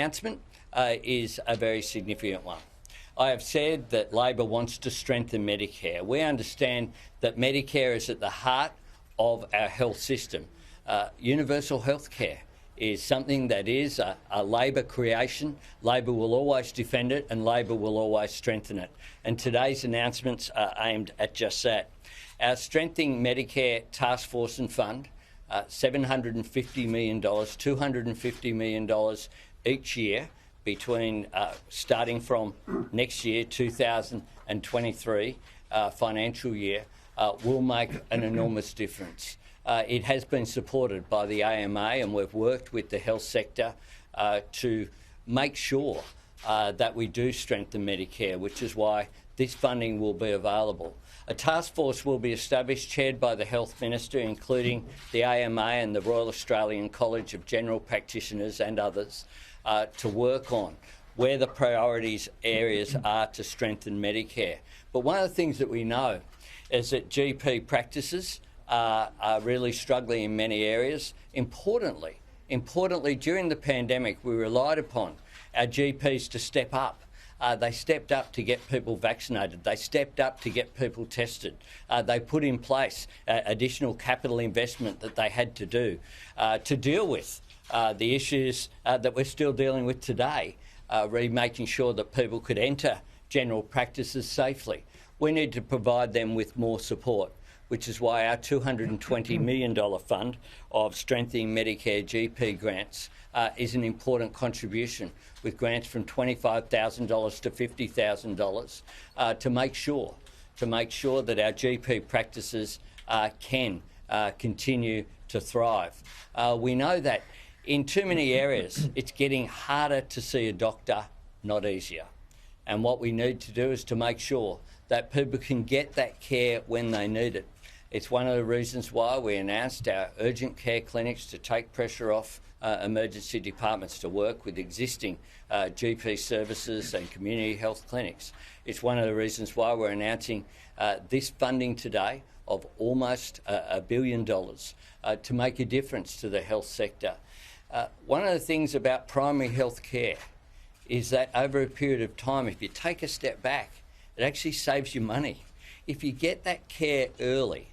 Announcement is a very significant one. I have said that Labor wants to strengthen Medicare. We understand that Medicare is at the heart of our health system. Universal health care is something that is a Labor creation. Labor will always defend it and Labor will always strengthen it. And today's announcements are aimed at just that. Our Strengthening Medicare Task Force and Fund, $750 million, $250 million each year between starting from next year, 2023 financial year, will make an enormous difference. It has been supported by the AMA, and we've worked with the health sector to make sure that we do strengthen Medicare, which is why this funding will be available. A task force will be established, chaired by the Health Minister, including the AMA and the Royal Australian College of General Practitioners and others, to work on where the priorities areas are to strengthen Medicare. But one of the things that we know is that GP practices are really struggling in many areas. Importantly, during the pandemic, we relied upon our GPs to step up. They stepped up to get people vaccinated. They stepped up to get people tested. They put in place additional capital investment that they had to do to deal with the issues that we're still dealing with today, really making sure that people could enter general practices safely. We need to provide them with more support, which is why our $220 million fund of Strengthening Medicare GP grants is an important contribution, with grants from $25,000 to $50,000 to make sure that our GP practices can continue to thrive. We know that in too many areas it's getting harder to see a doctor, not easier. And what we need to do is to make sure that people can get that care when they need it. It's one of the reasons why we announced our urgent care clinics to take pressure off emergency departments to work with existing GP services and community health clinics. It's one of the reasons why we're announcing this funding today of almost $1 billion to make a difference to the health sector. One of the things about primary health care is that over a period of time, if you take a step back, it actually saves you money. If you get that care early,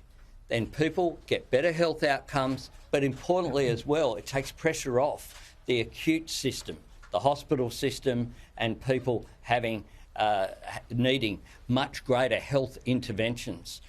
then people get better health outcomes, but importantly as well, it takes pressure off the acute system, the hospital system, and people having needing much greater health interventions.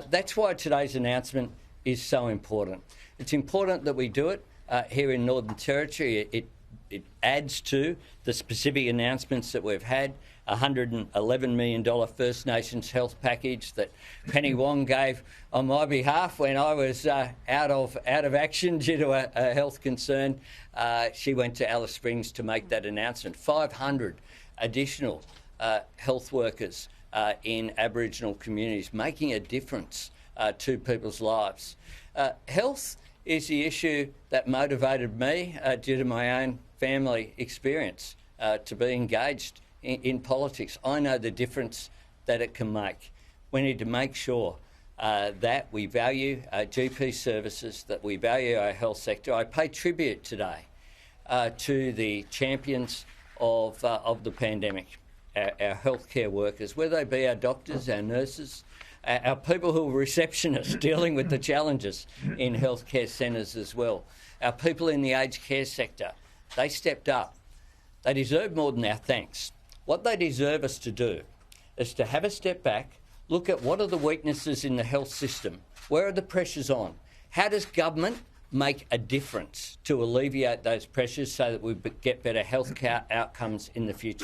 That's why today's announcement is so important. It's important that we do it here in Northern Territory. It adds to the specific announcements that we've had. $111 million First Nations health package that Penny Wong gave on my behalf when I was out of action due to a health concern. She went to Alice Springs to make that announcement. 500 additional health workers in Aboriginal communities, making a difference to people's lives. Health is the issue that motivated me due to my own family experience to be engaged in politics. I know the difference that it can make. We need to make sure that we value GP services, that we value our health sector. I pay tribute today to the champions of the pandemic, our healthcare workers, whether they be our doctors, our nurses, our people who are receptionists dealing with the challenges in healthcare centres as well. Our people in the aged care sector, they stepped up. They deserve more than our thanks. What they deserve us to do is to have a step back, look at what are the weaknesses in the health system, where are the pressures on, how does government make a difference to alleviate those pressures so that we get better health care outcomes in the future.